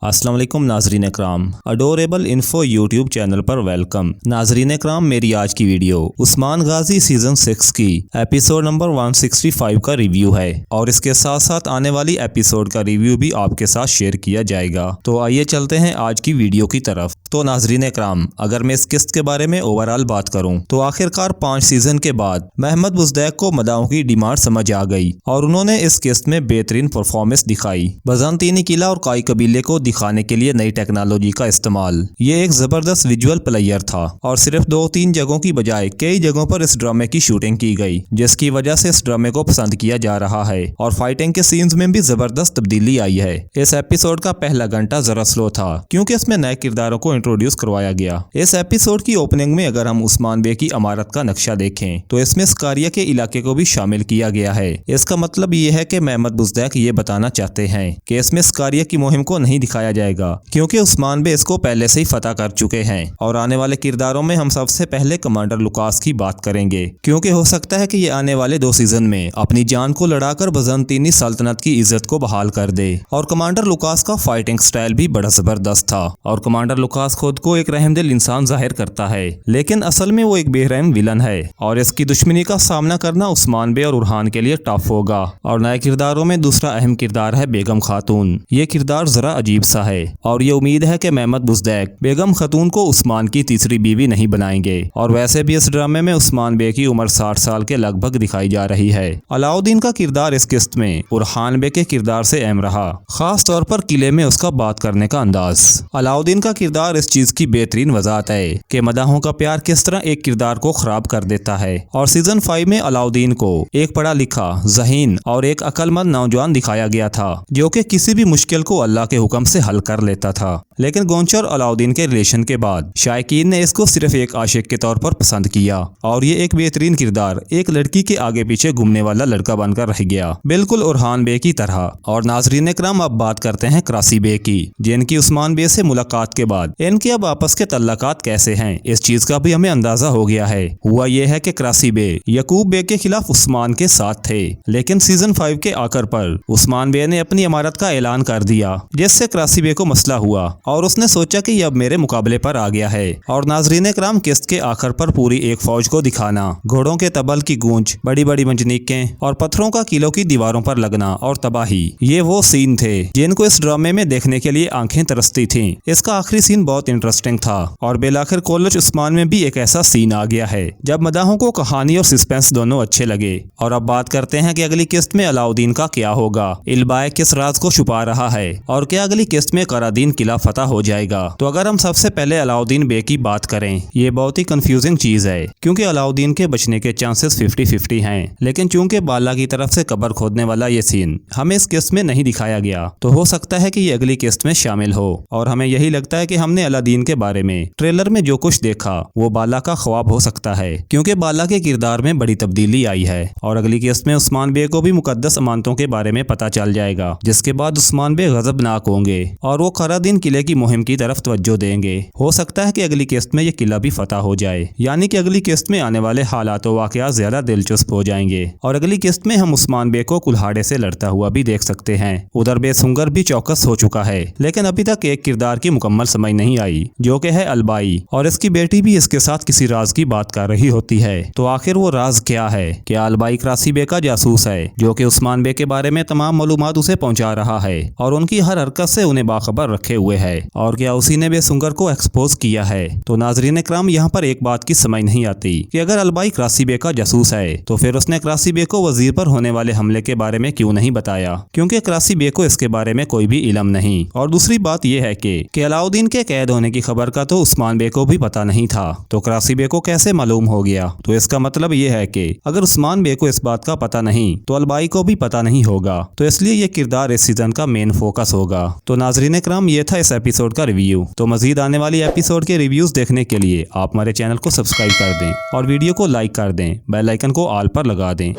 अस्सलाम वालेकुम नाजरीन इकराम, अडोरेबल इन्फो यूट्यूब चैनल पर वेलकम। नाजरीन इकराम, मेरी आज की वीडियो उस्मान गाजी सीजन 6 की एपिसोड नंबर 165 का रिव्यू है और इसके साथ साथ आने वाली एपिसोड का रिव्यू भी आपके साथ शेयर किया जाएगा। तो आइए चलते हैं आज की वीडियो की तरफ। तो नाजरीन इकराम, अगर मैं इस किस्त के बारे में ओवरऑल बात करूं तो आखिरकार 5 सीजन के बाद महमद बुज़दैक को मदाहों की डिमांड समझ आ गई और उन्होंने इस किस्त में बेहतरीन परफॉर्मेंस दिखाई। बज़ांतीनी किला और काई कबीले को दिखाने के लिए नई टेक्नोलॉजी का इस्तेमाल। ये एक जबरदस्त विजुअल प्लेयर था और सिर्फ 2-3 जगहों की बजाय कई जगहों पर इस ड्रामे की शूटिंग की गई, जिसकी वजह से इस ड्रामे को पसंद किया जा रहा है और फाइटिंग के सीन्स में भी जबरदस्त तब्दीली आई है। इस एपिसोड का पहला घंटा जरा स्लो था क्योंकि इसमें नए किरदारों को इंट्रोड्यूस करवाया गया। इस एपिसोड की ओपनिंग में अगर हम उस्मान बे की इमारत का नक्शा देखें तो इसमें स्कारिया के इलाके को भी शामिल किया गया है। इसका मतलब ये है कि महमद बुज़दैक ये बताना चाहते हैं कि इसमें स्कारिया की मुहिम को नहीं दिखाया जाएगा क्योंकि उस्मान बे इसको पहले से ही फतह कर चुके हैं। और आने वाले किरदारों में हम सबसे पहले कमांडर लुकास की बात करेंगे क्योंकि हो सकता है कि ये आने वाले 2 सीजन में अपनी जान को लड़ाकर बज़ांतीनी सल्तनत की इज्जत को बहाल कर दे। और कमांडर लुकास का फाइटिंग स्टाइल भी बड़ा जबरदस्त था और कमांडर लुकास खुद को एक रहमदिल इंसान जाहिर करता है, लेकिन असल में वो एक बेरहम विलन है और इसकी दुश्मनी का सामना करना उस्मान बे और उरहान के लिए टफ होगा। और नए किरदारों में दूसरा अहम किरदार है बेगम खातून। ये किरदार जरा अजीब सा है और ये उम्मीद है कि महमद बुज़दैक बेगम खातून को उस्मान की तीसरी बीवी नहीं बनाएंगे। और वैसे भी इस ड्रामे में उस्मान बे की उम्र 60 साल के लगभग दिखाई जा रही है। अलाउद्दीन का किरदार इस किस्त में उरहान बे के किरदार से अहम रहा, खास तौर पर किले में उसका बात करने का अंदाज। अलाउद्दीन का किरदार इस चीज की बेहतरीन वजाहत है कि मदाहों का प्यार किस तरह एक किरदार को खराब कर देता है। और सीजन 5 में अलाउद्दीन को एक पढ़ा लिखा, ज़हीन और एक अक्लमंद नौजवान दिखाया गया था जो कि किसी भी मुश्किल को अल्लाह के हुक्म से हल कर लेता था। लेकिन गोंचा और अलाउद्दीन के रिलेशन के बाद शायकीन ने इसको सिर्फ एक आशिक के तौर पर पसंद किया और ये एक बेहतरीन किरदार एक लड़की के आगे पीछे घूमने वाला लड़का बनकर रह गया, बिल्कुल उरहान बे की तरह। और नाजरीन इकराम, अब बात करते हैं क्रासी बे की, जिनकी उस्मान बे से मुलाकात के बाद इनके अब आपस के तल्लकात कैसे हैं, इस चीज का भी हमें अंदाजा हो गया है। हुआ ये है कि क्रासी बे यकूब बे के खिलाफ उस्मान के साथ थे, लेकिन सीजन 5 के आखिर पर उस्मान बे ने अपनी इमारत का ऐलान कर दिया, जिससे क्रासी बे को मसला हुआ और उसने सोचा कि ये अब मेरे मुकाबले पर आ गया है। और नाजरीन इकराम, किस्त के आखिर पर पूरी एक फौज को दिखाना, घोड़ों के तबल की गूंज, बड़ी बड़ी मंजनीकें और पत्थरों का किलों की दीवारों पर लगना और तबाही, ये वो सीन थे जिनको इस ड्रामे में देखने के लिए आंखें तरसती थीं। इसका आखिरी सीन बहुत इंटरेस्टिंग था और बेलाखिर कॉलेज उस्मान में भी एक ऐसा सीन आ गया है जब मदाहों को कहानी और सस्पेंस दोनों अच्छे लगे। और अब बात करते हैं कि अगली किस्त में अलाउद्दीन का क्या होगा, इल्बाए किस राज को छुपा रहा है और क्या अगली किस्त में करादीन किला फतह हो जाएगा। तो अगर हम सबसे पहले अलाउद्दीन बे की बात करें, ये बहुत ही कंफ्यूजिंग चीज है क्योंकि अलाउद्दीन के बचने के चांसेस 50-50 हैं, लेकिन चूंकि बाला की तरफ से कब्र खोदने वाला ये सीन हमें इस किस्त में नहीं दिखाया गया तो हो सकता है कि ये अगली किस्त में शामिल हो। और हमें यही लगता है कि हमने अलादीन के बारे में ट्रेलर में जो कुछ देखा वो बाला का ख्वाब हो सकता है क्योंकि बाला के किरदार में बड़ी तब्दीली आई है। और अगली किस्त में उस्मान बे को भी मुकद्दस अमानतों के बारे में पता चल जाएगा, जिसके बाद उस्मान बे गजबनाक होंगे और वो करादीन किले की मुहिम की तरफ तवज्जो देंगे। हो सकता है कि अगली किस्त में ये किला भी फतह हो जाए, यानी कि अगली किस्त में आने वाले हालात व वाक़यात ज्यादा दिलचस्प हो जाएंगे। और अगली किस्त में हम उस्मान बे को कुल्हाड़े से लड़ता हुआ भी देख सकते हैं। उधर बेसुंगर भी चौकस हो चुका है, लेकिन अभी तक एक किरदार की मुकम्मल समझ नहीं आई जो कि है अलबाई, और इसकी बेटी भी इसके साथ किसी राज की बात कर रही होती है। तो आखिर वो राज क्या है? क्या अलबाई क्रासी बे का जासूस है जो कि उस्मान बे के बारे में तमाम मालूमात उसे पहुंचा रहा है और उनकी हर हरकत से उन्हें बाखबर रखे हुए है? और क्या उसी ने बेसुंगर को एक्सपोज किया है? तो नाजरीन इकराम, यहाँ पर एक बात की समझ नहीं आती कि अगर अलबाई क्रासी बे का जासूस है तो फिर उसने क्रासी बे को वजीर पर होने वाले हमले के बारे में क्यों नहीं बताया, क्योंकि क्रासी बे को इसके बारे में कोई भी इल्म नहीं। और दूसरी बात यह है कि अलाउद्दीन के कैद होने की खबर का तो उस्मान बे को भी पता नहीं था, तो क्रासी बे को कैसे मालूम हो गया? तो इसका मतलब ये है कि अगर उस्मान बे को इस बात का पता नहीं तो अलबाई को भी पता नहीं होगा, तो इसलिए ये किरदार इस सीजन का मेन फोकस होगा। तो नाजरीन इकराम, ये था इस एपिसोड का रिव्यू। तो मजीद आने वाली एपिसोड के रिव्यूज देखने के लिए आप हमारे चैनल को सब्सक्राइब कर दें और वीडियो को लाइक कर दें, बेल आइकन को ऑल पर लगा दें।